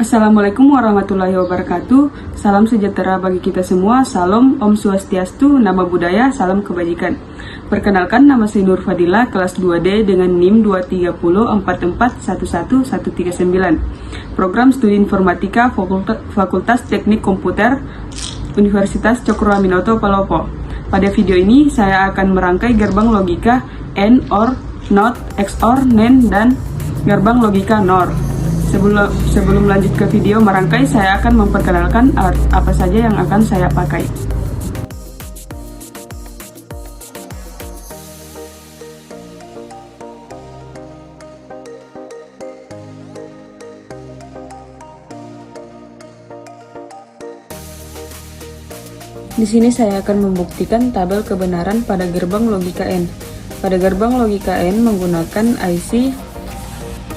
Assalamualaikum warahmatullahi wabarakatuh. Salam sejahtera bagi kita semua. Salam Om Swastiastu, Nama Budaya, Salam Kebajikan. Perkenalkan, nama saya Nur Fadila, kelas 2D dengan NIM 23044111139. Program Studi Informatika Fakultas Teknik Komputer Universitas Cokroaminoto, Palopo. Pada video ini, saya akan merangkai gerbang logika AND, OR, NOT, XOR, NAND, dan gerbang logika NOR. Sebelum lanjut ke video merangkai, saya akan memperkenalkan apa saja yang akan saya pakai. Di sini saya akan membuktikan tabel kebenaran pada gerbang logika AND. Pada gerbang logika AND menggunakan IC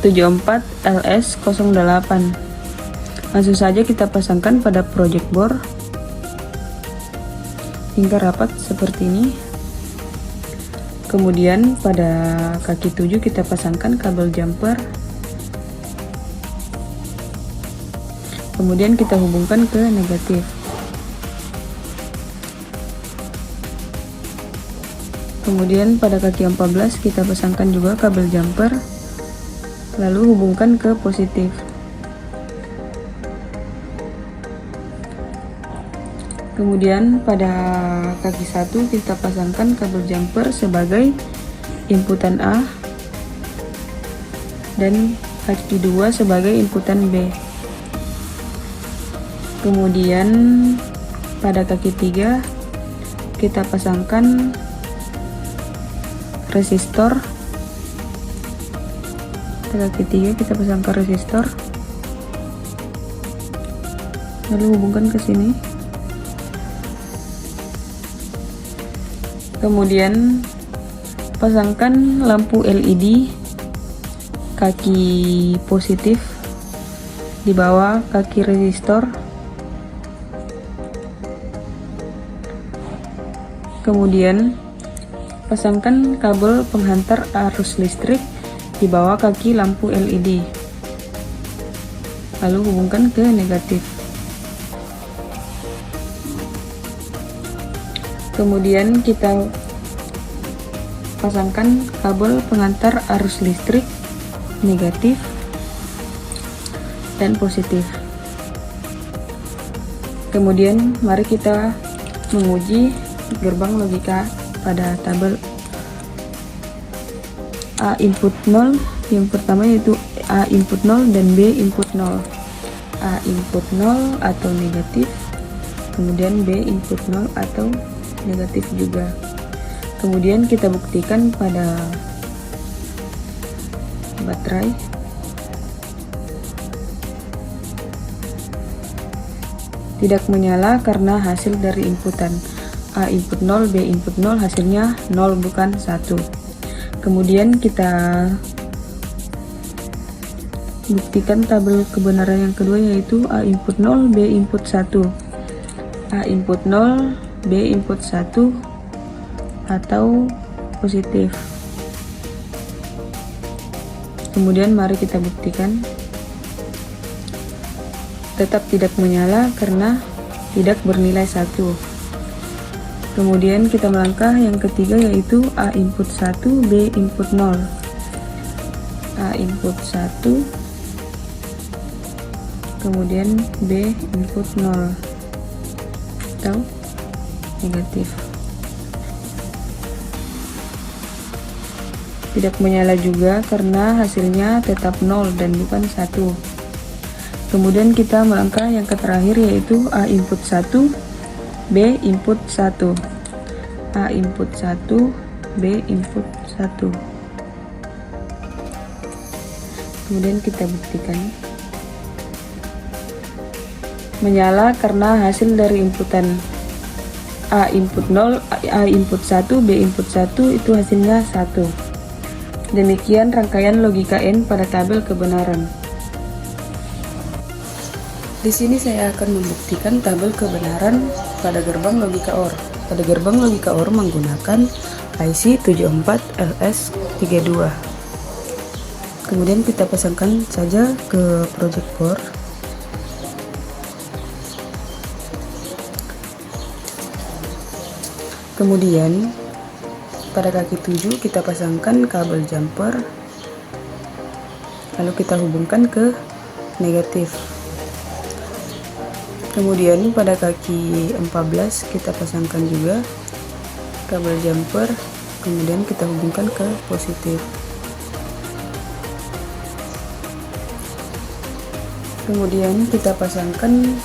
74LS08. Langsung saja kita pasangkan pada project board hingga rapat seperti ini. Kemudian pada kaki 7 kita pasangkan kabel jumper. Kemudian kita hubungkan ke negatif. Kemudian pada kaki 14 kita pasangkan juga kabel jumper, lalu hubungkan ke positif. Kemudian pada kaki 1 kita pasangkan kabel jumper sebagai inputan A dan kaki 2 sebagai inputan B. Kemudian pada kaki 3 kita pasangkan resistor. Kaki 3 kita pasangkan resistor, lalu hubungkan ke sini. Kemudian pasangkan lampu LED kaki positif di bawah kaki resistor. Kemudian pasangkan kabel penghantar arus listrik di bawah kaki lampu LED, lalu hubungkan ke negatif. Kemudian kita pasangkan kabel pengantar arus listrik negatif dan positif. Kemudian mari kita menguji gerbang logika pada tabel A input 0, yang pertama yaitu A input 0 dan B input 0. A input 0 atau negatif, kemudian B input 0 atau negatif juga. Kemudian kita buktikan pada baterai. Tidak menyala karena hasil dari inputan A input 0, B input 0, hasilnya 0 bukan 1. Kemudian kita buktikan tabel kebenaran yang kedua yaitu A input 0, B input 1. A input 0, B input 1 atau positif. Kemudian mari kita buktikan. Tetap tidak menyala karena tidak bernilai 1. Kemudian kita melangkah yang ketiga yaitu A input 1, B input 0. A input 1, kemudian B input 0 atau negatif. Tidak menyala juga karena hasilnya tetap 0 dan bukan 1. Kemudian kita melangkah yang terakhir yaitu A input 1, B input 1. A input 1, B input 1. Kemudian kita buktikan. Menyala karena hasil dari inputan A input 0, A input 1, B input 1 itu hasilnya 1. Demikian rangkaian logika AND pada tabel kebenaran. Di sini saya akan membuktikan tabel kebenaran pada gerbang logika OR. Pada gerbang logika OR menggunakan IC 74LS32. Kemudian kita pasangkan saja ke project board. Kemudian pada kaki 7 kita pasangkan kabel jumper, lalu kita hubungkan ke negatif. Kemudian pada kaki 14 kita pasangkan juga kabel jumper, kemudian kita hubungkan ke positif. Kemudian kita pasangkan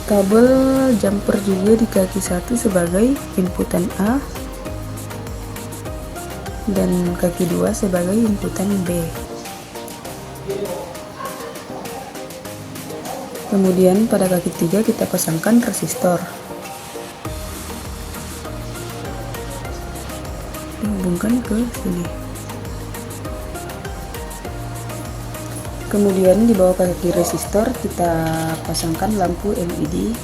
kabel jumper juga di kaki 1 sebagai inputan A dan kaki 2 sebagai inputan B. Kemudian pada kaki 3 kita pasangkan resistor. Dihubungkan ke sini. Kemudian di bawah kaki resistor kita pasangkan lampu LED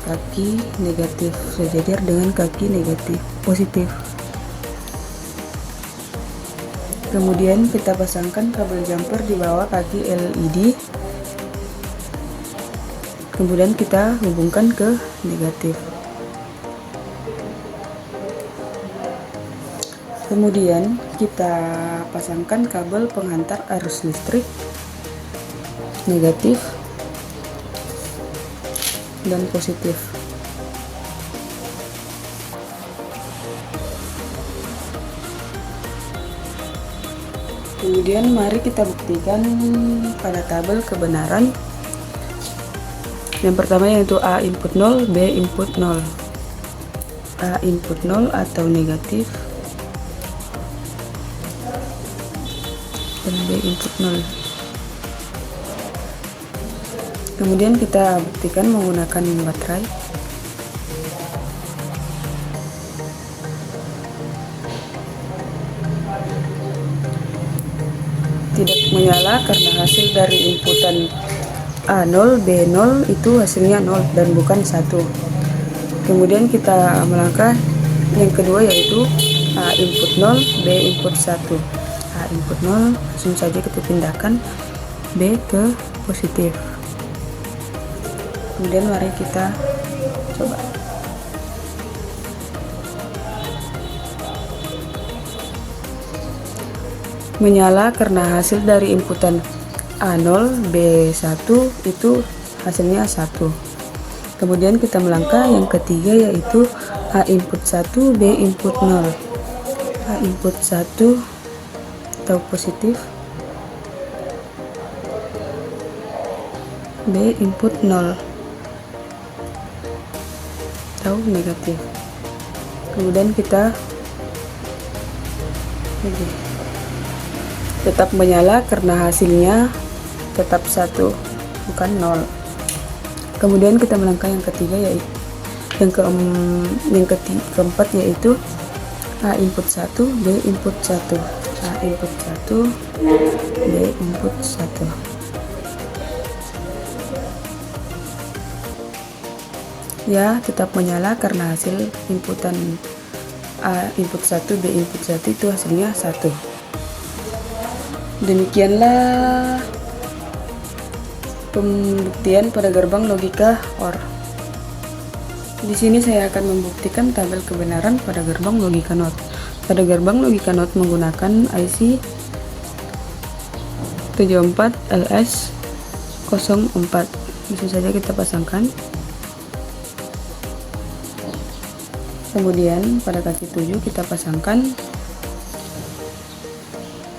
kaki negatif sejajar dengan kaki negatif positif. Kemudian kita pasangkan kabel jumper di bawah kaki LED. Kemudian kita hubungkan ke negatif. Kemudian kita pasangkan kabel penghantar arus listrik negatif dan positif. Kemudian mari kita buktikan pada tabel kebenaran. Yang pertama yaitu A input 0, B input 0. A input 0 atau negatif dan B input 0. Kemudian kita buktikan menggunakan baterai. Tidak menyala karena hasil dari inputan A0, B0 itu hasilnya 0 dan bukan 1. Kemudian kita melangkah yang kedua yaitu A input 0, B input 1. A input 0 langsung saja kita pindahkan, B ke positif. Kemudian mari kita coba. Menyala karena hasil dari inputan A0, B1 itu hasilnya 1. Kemudian kita melangkah yang ketiga yaitu A input 1, B input 0. A input 1 atau positif, B input 0 atau negatif. Kemudian kita tetap menyala karena hasilnya tetap 1 bukan 0. Kemudian kita melangkah yang ketiga yaitu keempat yaitu A input 1, B input 1. A input 1, B input 1. Ya, tetap menyala karena hasil inputan A input 1, B input 1 itu hasilnya 1. Demikianlah pembuktian pada gerbang logika OR. Di sini saya akan membuktikan tabel kebenaran pada gerbang logika NOT. Pada gerbang logika NOT menggunakan IC 74LS04. Langsung saja kita pasangkan. Kemudian pada kaki 7 kita pasangkan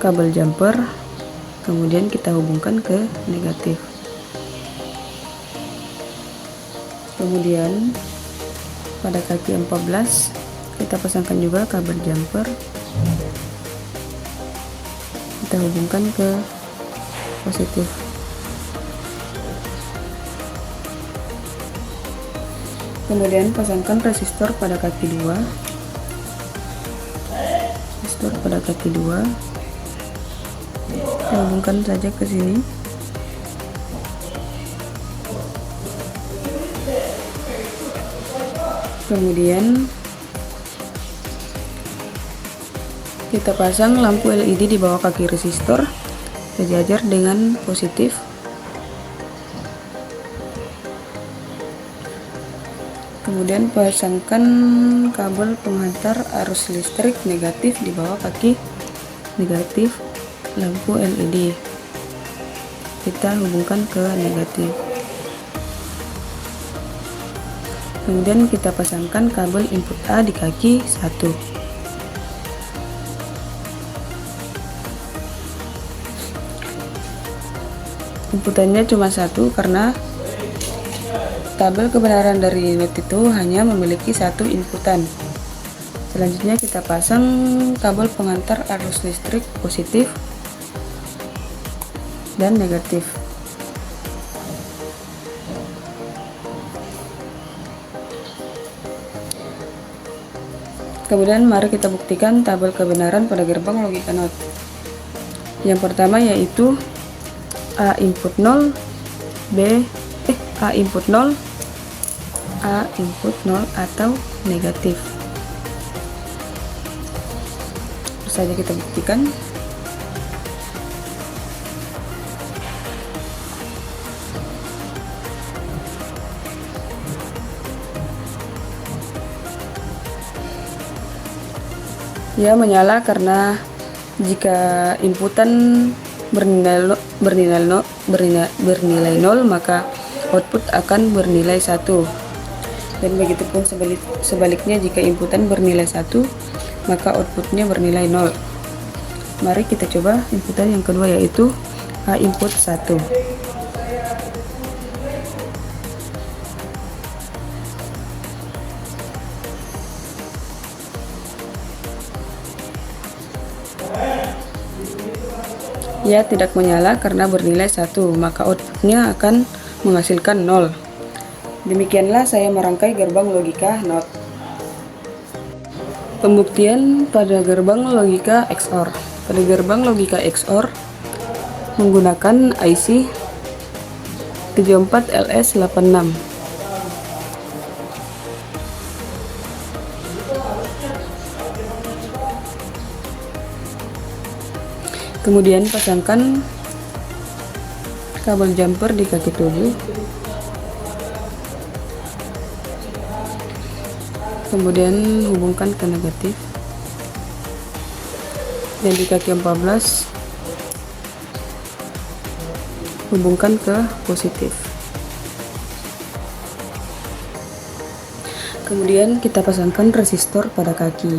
kabel jumper, kemudian kita hubungkan ke negatif. Kemudian pada kaki 14 kita pasangkan juga kabel jumper, kita hubungkan ke positif. Kemudian pasangkan resistor pada kaki 2. Resistor pada kaki 2 kita hubungkan saja ke sini. Kemudian kita pasang lampu LED di bawah kaki resistor sejajar dengan positif. Kemudian pasangkan kabel penghantar arus listrik negatif di bawah kaki negatif lampu LED. Kita hubungkan ke negatif. Kemudian kita pasangkan kabel input A di kaki 1. Inputannya cuma 1 karena tabel kebenaran dari unit itu hanya memiliki 1 inputan. Selanjutnya kita pasang kabel pengantar arus listrik positif dan negatif. Kemudian mari kita buktikan tabel kebenaran pada gerbang logika NOT. Yang pertama yaitu A input 0, A input 0, A input 0 atau negatif. Terus saja kita buktikan. Ya, menyala karena jika inputan bernilai 0 maka output akan bernilai 1. Dan begitupun sebaliknya, jika inputan bernilai 1 maka outputnya bernilai 0. Mari kita coba inputan yang kedua yaitu A input 1. Ya, tidak menyala karena bernilai 1, maka outputnya akan menghasilkan 0. Demikianlah saya merangkai gerbang logika NOT. Pembuktian pada gerbang logika XOR. Pada gerbang logika XOR menggunakan IC 74LS86. Kemudian pasangkan kabel jumper di kaki 7. Kemudian hubungkan ke negatif. Dan di kaki 14 hubungkan ke positif. Kemudian kita pasangkan resistor pada kaki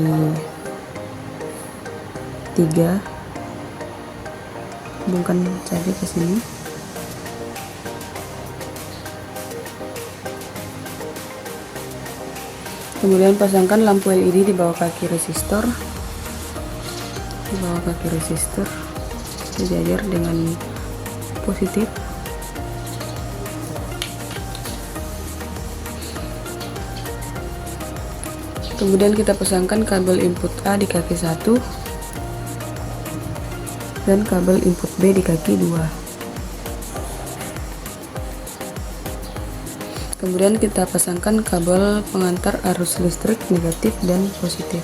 3. Hubungkan saja ke sini. Kemudian pasangkan lampu LED di bawah kaki resistor. Di bawah kaki resistor sejajar dengan positif. Kemudian kita pasangkan kabel input A di kaki 1 dan kabel input B di kaki 2. Kemudian kita pasangkan kabel pengantar arus listrik negatif dan positif.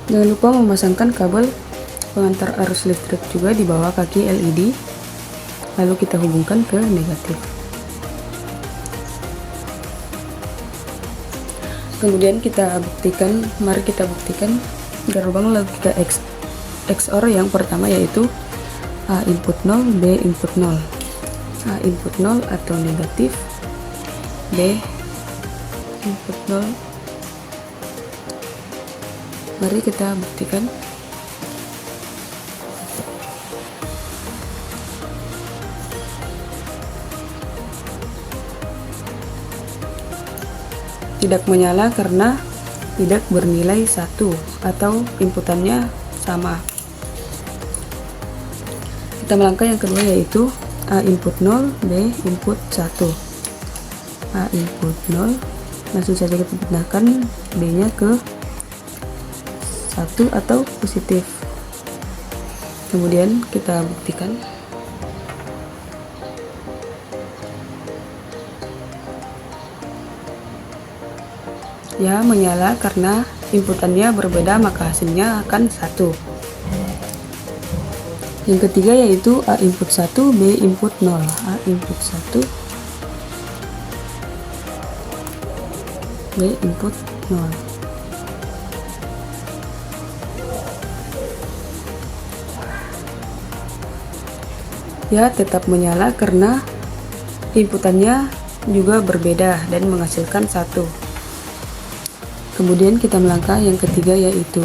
Jangan lupa memasangkan kabel pengantar arus listrik juga di bawah kaki LED. Lalu kita hubungkan ke negatif. Kemudian mari kita buktikan gerbang logika XOR yang pertama yaitu A input 0, B input 0. A input 0 atau negatif, B input 0. Mari kita buktikan. Tidak menyala karena tidak bernilai 1 atau inputannya sama. Kita melangkah yang kedua yaitu A input 0, B input 1. A input 0, langsung saja kita pindahkan B nya ke 1 atau positif. Kemudian kita buktikan. Ya, menyala karena inputannya berbeda, maka hasilnya akan 1. Yang ketiga yaitu A input 1, B input 0. A input 1, B input 0. Ya, tetap menyala karena inputannya juga berbeda dan menghasilkan 1. Kemudian kita melangkah yang ketiga yaitu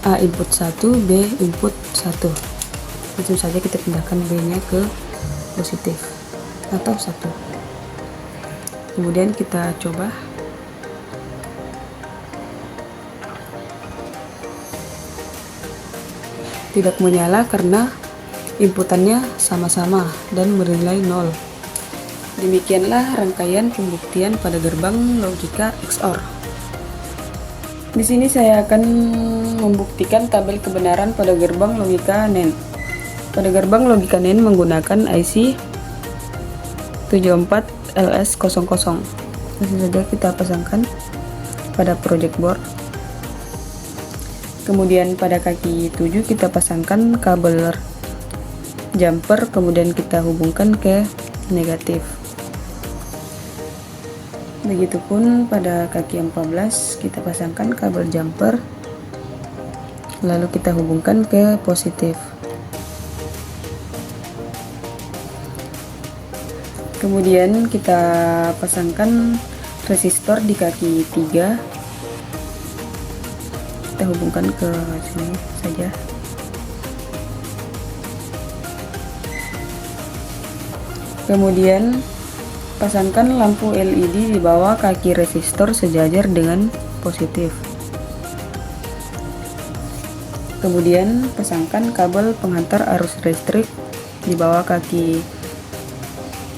A input 1, B input 1. Langsung saja kita pindahkan B nya ke positif atau 1. Kemudian kita coba. Tidak menyala karena inputannya sama-sama dan bernilai 0. Demikianlah rangkaian pembuktian pada gerbang logika XOR. Di sini saya akan membuktikan tabel kebenaran pada gerbang logika NAND. Pada gerbang logika NAND menggunakan IC 74LS00. Langsung saja kita pasangkan pada project board. Kemudian pada kaki 7 kita pasangkan kabel jumper, kemudian kita hubungkan ke negatif. Begitupun pada kaki 14 kita pasangkan kabel jumper, lalu kita hubungkan ke positif. Kemudian kita pasangkan resistor di kaki 3, kita hubungkan ke sini saja. Kemudian pasangkan lampu LED di bawah kaki resistor sejajar dengan positif. Kemudian pasangkan kabel penghantar arus listrik di bawah kaki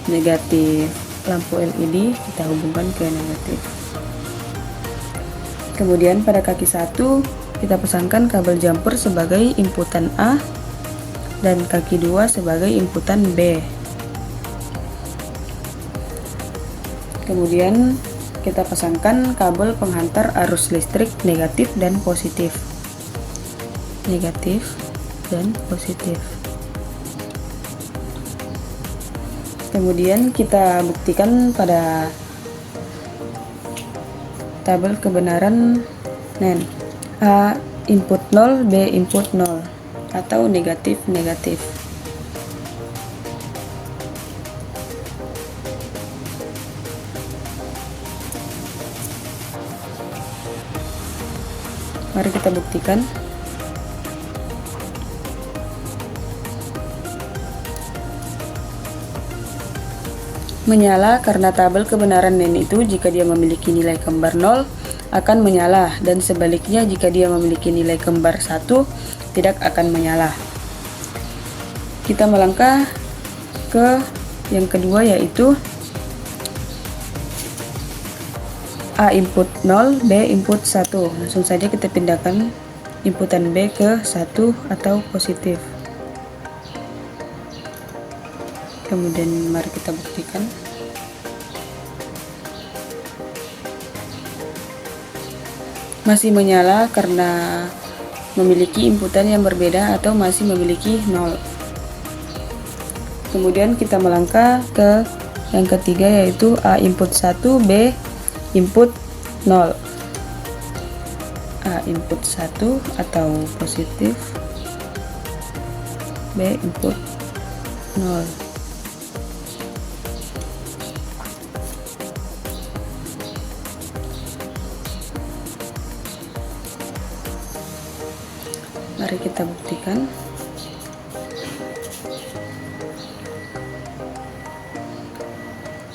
negatif lampu LED, kita hubungkan ke negatif. Kemudian pada kaki 1 kita pasangkan kabel jumper sebagai inputan A dan kaki 2 sebagai inputan B. Kemudian kita pasangkan kabel penghantar arus listrik negatif dan positif. Negatif dan positif. Kemudian kita buktikan pada tabel kebenaran NAND. A input 0, B input 0 atau negatif-negatif. Mari kita buktikan. Menyala karena tabel kebenaran NAND itu jika dia memiliki nilai kembar 0 akan menyala, dan sebaliknya jika dia memiliki nilai kembar 1 tidak akan menyala. Kita melangkah ke yang kedua yaitu A input 0, B input 1. Langsung saja kita pindahkan inputan B ke 1 atau positif. Kemudian mari kita buktikan. Masih menyala karena memiliki inputan yang berbeda atau masih memiliki 0. Kemudian kita melangkah ke yang ketiga yaitu A input 1, B input 0. A input 1 atau positif, B input 0. Mari kita buktikan.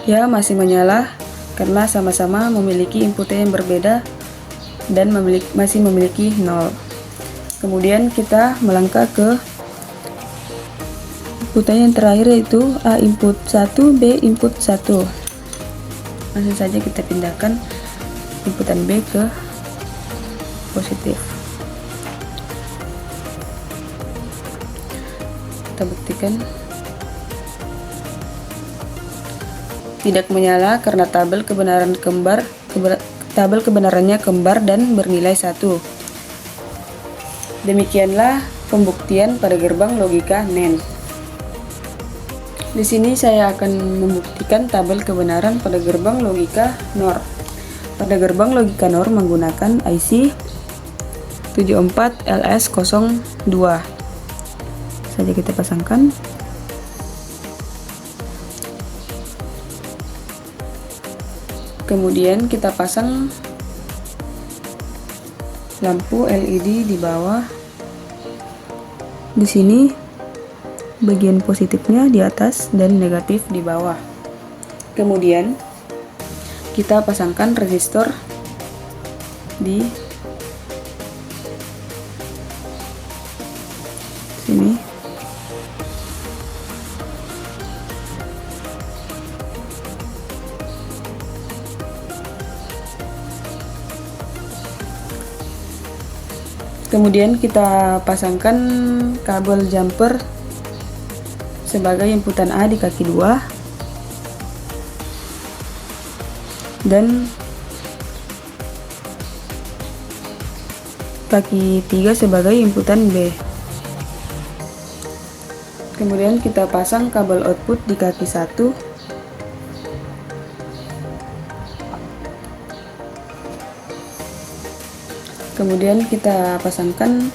Ya, masih menyala karena sama-sama memiliki input yang berbeda dan masih memiliki 0. Kemudian kita melangkah ke inputan yang terakhir yaitu A input 1, B input 1. Langsung saja kita pindahkan inputan B ke positif. Kita buktikan. Tidak menyala karena tabel kebenaran tabel kebenarannya kembar dan bernilai 1. Demikianlah pembuktian pada gerbang logika NAND. Di sini saya akan membuktikan tabel kebenaran pada gerbang logika NOR. Pada gerbang logika NOR menggunakan IC 74LS02. Saja kita pasangkan. Kemudian kita pasang lampu LED di bawah. Di sini bagian positifnya di atas dan negatif di bawah. Kemudian kita pasangkan resistor di sini. Kemudian kita pasangkan kabel jumper sebagai inputan A di kaki 2 dan kaki 3 sebagai inputan B. Kemudian kita pasang kabel output di kaki 1. Kemudian kita pasangkan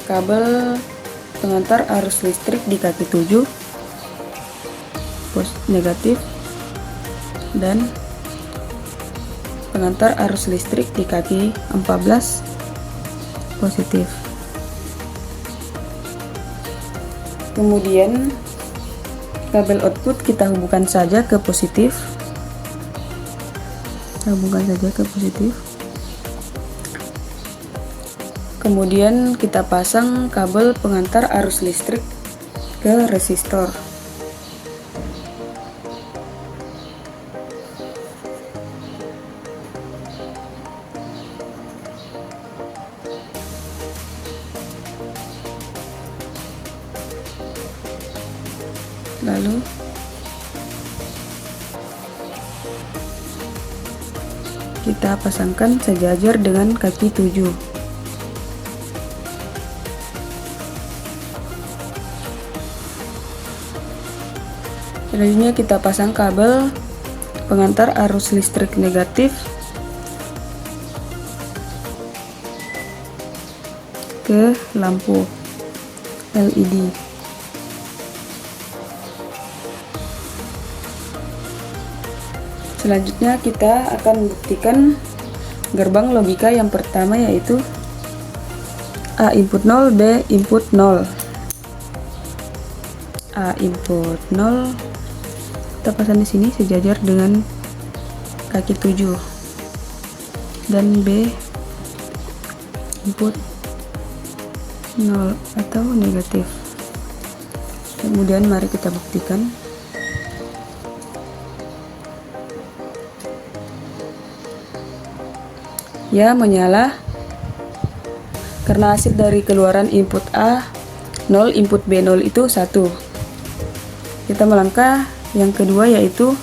kabel pengantar arus listrik di kaki 7 negatif dan pengantar arus listrik di kaki 14 positif. Kemudian kabel output kita hubungkan saja ke positif. Kemudian kita pasang kabel pengantar arus listrik ke resistor. Lalu kita pasangkan sejajar dengan kaki 7. Selanjutnya kita pasang kabel pengantar arus listrik negatif ke lampu LED. Selanjutnya kita akan membuktikan gerbang logika yang pertama, yaitu A input 0, B input 0. A input 0 kita pasang di sini sejajar dengan kaki 7 dan B input 0 atau negatif. Kemudian mari kita buktikan. Ya, menyala karena hasil dari keluaran input A 0, input B 0 itu 1. Kita melangkah yang kedua, yaitu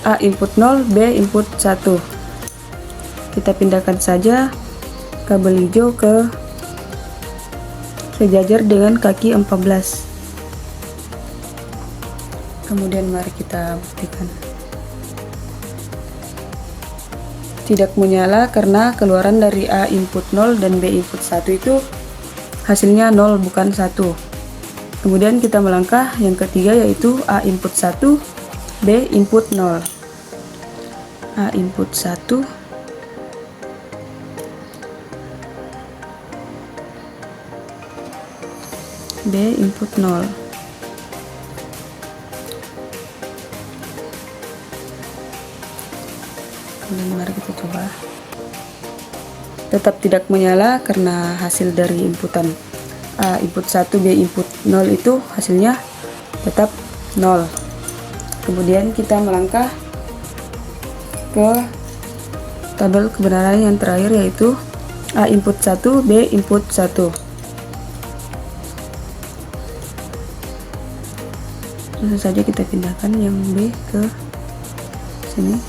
A input 0, B input 1. Kita pindahkan saja kabel hijau ke sejajar dengan kaki 14. Kemudian mari kita buktikan. Tidak menyala karena keluaran dari A input 0 dan B input 1 itu hasilnya 0 bukan 1. Kemudian kita melangkah yang ketiga, yaitu A input 1, B input 0. A input 1, B input 0. Kemudian mari kita coba. Tetap tidak menyala karena hasil dari inputan A input 1, B input 0 itu hasilnya tetap 0. Kemudian kita melangkah ke tabel kebenaran yang terakhir, yaitu A input 1, B input 1. Langsung saja kita pindahkan yang B ke sini.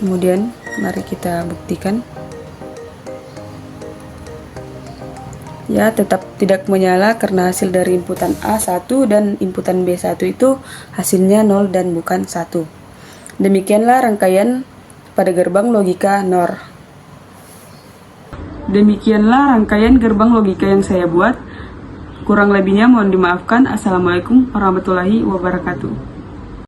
Kemudian mari kita buktikan. Ya, tetap tidak menyala karena hasil dari inputan A1 dan inputan B1 itu hasilnya 0 dan bukan 1. Demikianlah rangkaian pada gerbang logika NOR. Demikianlah rangkaian gerbang logika yang saya buat. Kurang lebihnya mohon dimaafkan. Assalamualaikum warahmatullahi wabarakatuh.